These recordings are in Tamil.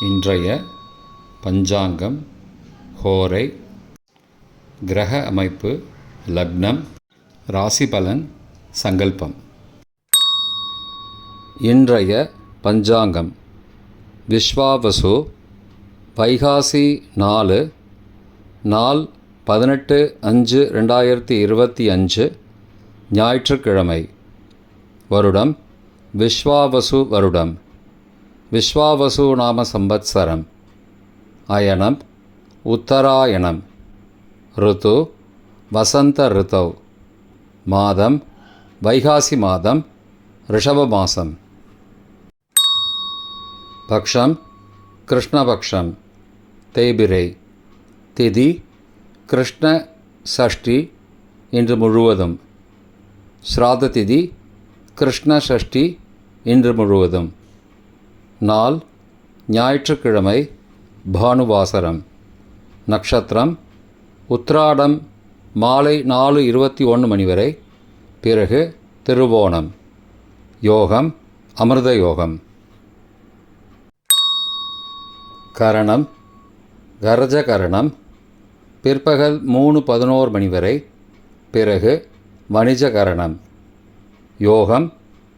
இன்றைய பஞ்சாங்கம், ஹோரை, கிரக அமைப்பு, லக்னம், ராசி பலன், சங்கல்பம். இன்றைய பஞ்சாங்கம் விஸ்வாவசு, வைகாசி 4, நாள் 18/5/2025, ஞாயிற்றுக்கிழமை. வருடம் விஸ்வாவசு வருடம். விஸ்வாவசு நாம சம்பத்சரம். அயனம் உத்தராயணம். ருத்து வசந்த ருத்தவ். மாதம் வைகாசி மாதம், ரிஷப மாசம். பக்ஷம் கிருஷ்ணபக்ஷம், தேய்பிரை. திதி கிருஷ்ண சஷ்டி, இன்று முழுவதும். ஸ்ராத திதி கிருஷ்ண சஷ்டி, இன்று முழுவதும். நாள் ஞாயிற்றுக்கிழமை, பானுவாசரம். நட்சத்திரம் உத்ராடம் மாலை 4:21 மணி வரை, பிறகு திருவோணம். யோகம் அமிர்த யோகம். கரணம் கரஜகரணம், பிற்பகல் 3:11 மணி வரை, பிறகு வணிஜகரணம். யோகம்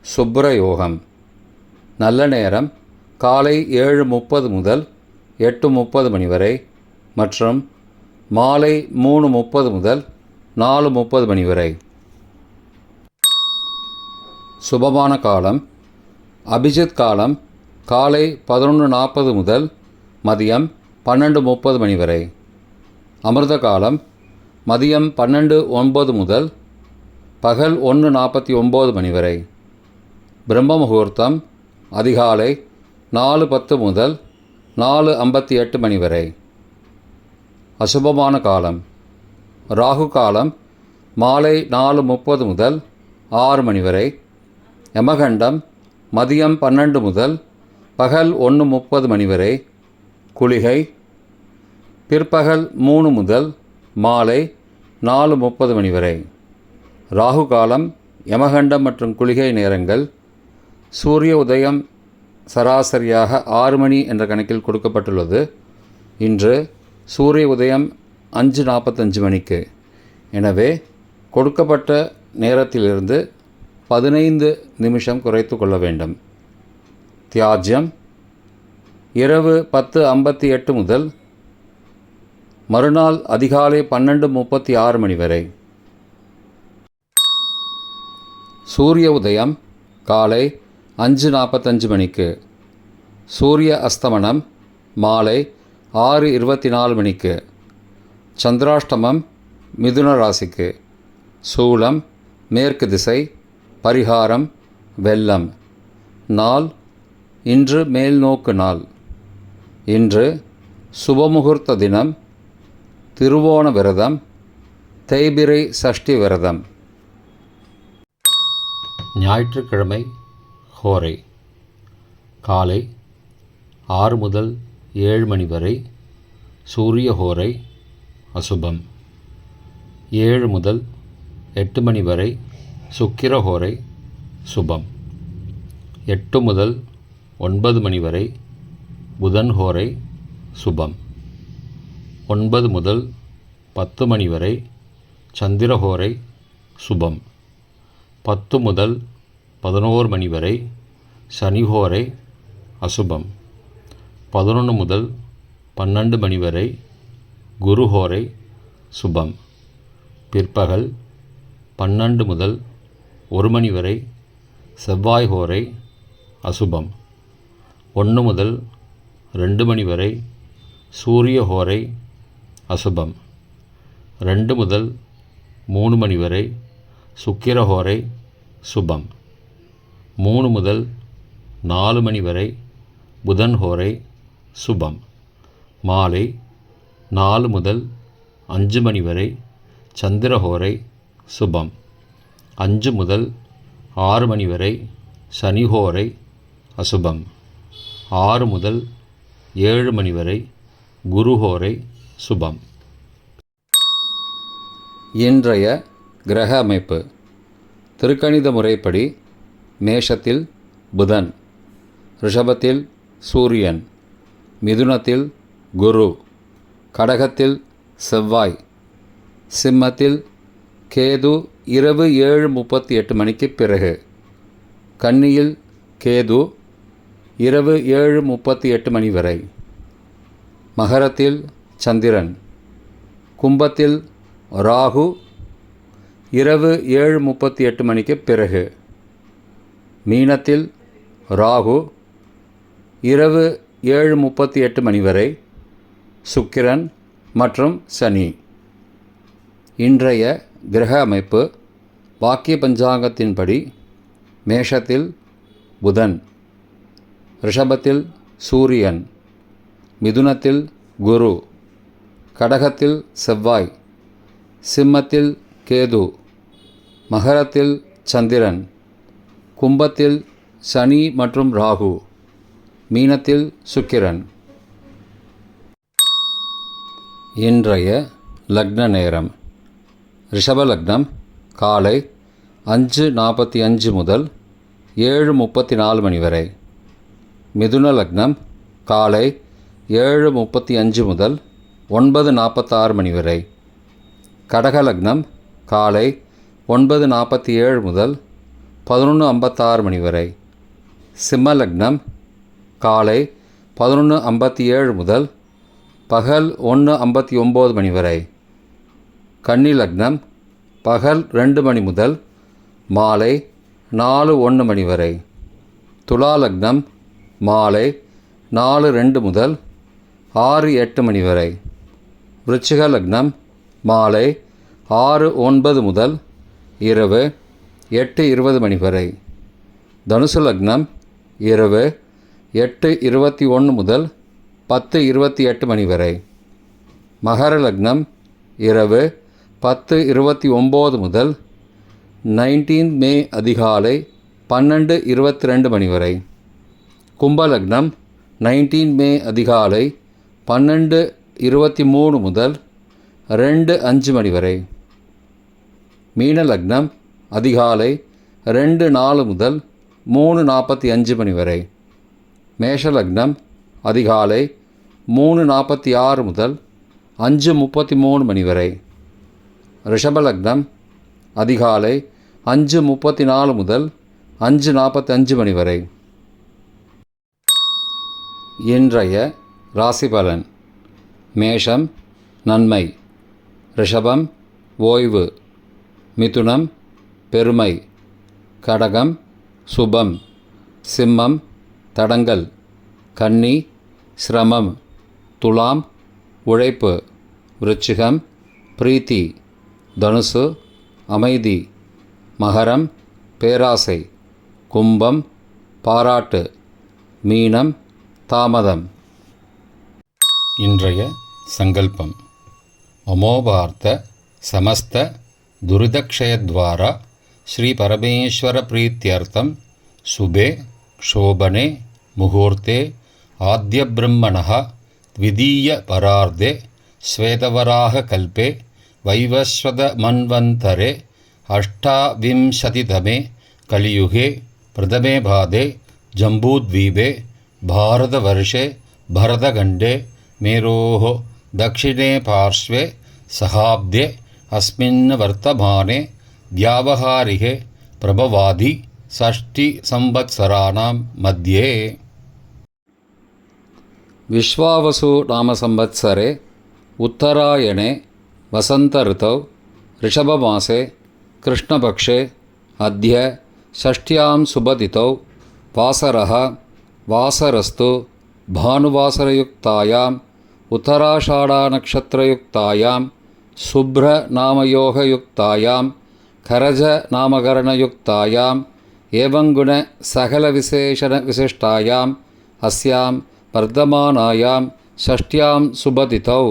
சுப்ர யோகம். நல்ல நேரம் காலை 7:30 முதல் 8:30 மணி வரை மற்றும் மாலை 3:30 முதல் 4:30 மணி வரை. சுபமான காலம் அபிஜித் காலம் காலை 11:40 முதல் மதியம் 12:30 மணி வரை. அமிர்த காலம் மதியம் 12:09 முதல் பகல் 1:49 மணி வரை. பிரம்ம முகூர்த்தம் அதிகாலை 4:10 முதல் 4:58 மணி வரை. அசுபமான காலம் ராகு காலம் மாலை 4:30 முதல் 6 மணி வரை. யமகண்டம் மதியம் 12 முதல் பகல் 1:30 மணி வரை. குளிகை பிற்பகல் 3 முதல் மாலை 4:30 மணி வரை. ராகு காலம், யமகண்டம் மற்றும் குளிகை நேரங்கள். சூரிய உதயம் சராசரியாக 6 மணி என்ற கணக்கில் கொடுக்கப்பட்டுள்ளது. இன்று சூரிய உதயம் 5:45 மணிக்கு. எனவே கொடுக்கப்பட்ட நேரத்திலிருந்து 15 நிமிஷம் குறைத்து கொள்ள வேண்டும். தியாஜ்யம் இரவு 10:58 முதல் மறுநாள் அதிகாலை 12:36 மணி வரை. சூரிய உதயம் காலை 5:45 மணிக்கு. சூரிய அஸ்தமனம் மாலை 6:24 மணிக்கு. சந்திராஷ்டமம் மிதுன ராசிக்கு. சூலம் மேற்கு திசை. பரிகாரம் வெள்ளம். நாள் இன்று மேல்நோக்கு நாள். இன்று சுபமுகூர்த்த தினம். திருவோண விரதம். தேய்பிரை சஷ்டி விரதம். ஞாயிற்றுக்கிழமை ஹோரை காலை 6 முதல் 7 மணி வரை சூரிய ஹோரை அசுபம். 7 முதல் 8 மணி வரை சுக்கிர ஹோரை சுபம். 8 முதல் 9 மணி வரை புதன் ஹோரை சுபம். 9 முதல் 10 மணி வரை சந்திர ஹோரை சுபம். 10 முதல் 11 மணி வரை சனிஹோரை அசுபம். 11 முதல் 12 மணி வரை குருஹோரை சுபம். பிற்பகல் 12 முதல் 1 மணி வரை செவ்வாய் ஹோரை அசுபம். 1 முதல் 2 மணி வரை சூரிய ஹோரை அசுபம். 2 முதல் 3 மணி வரை சுக்கிர ஹோரை சுபம். 3 முதல் 4 மணி வரை புதன் ஹோரை சுபம். மாலை 4 முதல் 5 மணி வரை சந்திர ஹோரை சுபம். 5 முதல் 6 மணி வரை சனி ஹோரை அசுபம். 6 முதல் 7 மணி வரை குரு ஹோரை சுபம். இன்றைய கிரக அமைப்பு. திருக்கணித முறைப்படி மேஷத்தில் புதன், ரிஷபத்தில் சூரியன், மிதுனத்தில் குரு, கடகத்தில் செவ்வாய், சிம்மத்தில் கேது இரவு 7:38 மணிக்கு பிறகு, கன்னியில் கேது இரவு 7:38 மணி வரை, மகரத்தில் சந்திரன், கும்பத்தில் ராகு இரவு 7:38 மணிக்கு பிறகு, மீனத்தில் ராகு இரவு 7:38 மணி வரை, சுக்கிரன் மற்றும் சனி. இன்றைய கிரக அமைப்பு வாக்கிய பஞ்சாங்கத்தின்படி மேஷத்தில் புதன், ரிஷபத்தில் சூரியன், மிதுனத்தில் குரு, கடகத்தில் செவ்வாய், சிம்மத்தில் கேது, மகரத்தில் சந்திரன், கும்பத்தில் சனி மற்றும் ராகு, மீனத்தில் சுக்கிரன். இன்றைய லக்ன நேரம்: ரிஷப லக்னம் காலை 5:45 முதல் 7:34 மணி வரை. மிதுன லக்னம் காலை 7:35 முதல் 9:46 மணி வரை. கடக லக்னம் காலை 9:47 முதல் 11:56 மணி வரை. சிம்ம லக்னம் காலை 11:57 முதல் பகல் 1:59 மணி வரை. கன்னி லக்னம் பகல் 2 மணி முதல் மாலை 4:01 மணி வரை. துலா லக்னம் மாலை 4:02 முதல் 6:08 மணி வரை. விருச்சிக லக்னம் மாலை 6:09 முதல் இரவு 8:20 மணி வரை. தனுசு லக்னம் இரவு 8:21 முதல் 10:28 மணி வரை. மகர லக்னம் இரவு 10:29 முதல் 19 மே அதிகாலை 12:22 மணி வரை. கும்ப லக்னம் 19 மே அதிகாலை 12:23 முதல் 2:05 மணி வரை. மீன லக்னம் அதிகாலை 2:04 முதல் 3:45 மணி வரை. மேஷ லக்னம் அதிகாலை 3:46 முதல் 5:33 மணி வரை. ரிஷப லக்னம் அதிகாலை 5:34 முதல் 5:45 மணி வரை. இன்றைய ராசி பலன்: மேஷம் நன்மை, ரிஷபம் ஓய்வு, மிதுனம் பெருமை, கடகம் சுபம், சிம்மம் தடங்கல், கன்னி சிரமம், துலாம் உழைப்பு, விருச்சிகம் பிரீத்தி, தனுசு அமைதி, மகரம் பேராசை, கும்பம் பாராட்டு, மீனம் தாமதம். இன்றைய சங்கல்பம்: அமோபார்த்த சமஸ்த துரிதக்ஷயத்வாரா ஸ்ரீ பரமேஸ்வர பிரீத்யர்த்தம் சுபே க்ஷோபனே முகூர்த்தே ஆத்ய பிரம்மணः த்விதீய பரார்த்தே ஸ்வேதவராக கல்பே வைவஸ்வத மன்வந்தரே அஷ்டாவிம்சதிதமே கலியுகே பிரதமே பாதே ஜம்பூத்வீபே பாரதவர்ஷே பரதகண்டே மேரோः दक्षिणे पार्श्वे सहाब्दे अस्मिन् वर्तमाने व्यावहारिके प्रभवादि षष्टिसंवत्सराणां मध्ये विश्वावसु नाम संवत्सरे उत्तरायणे वसंत ऋतौ ऋषभमासे कृष्णपक्षे अद्य षष्ट्यां शुभतिथौ वासरः वासरस्तु भानुवासरयुक्तायां उत्तराषाढानक्षत्रयुक्तायां शुभ्रनामयोगयुक्तायां खरजनामकरणयुक्तायां एवंगुणसकलविशेषणविशिष्टायाम् अस्यां वर्धमानायां षष्ट्यां शुभतिथौ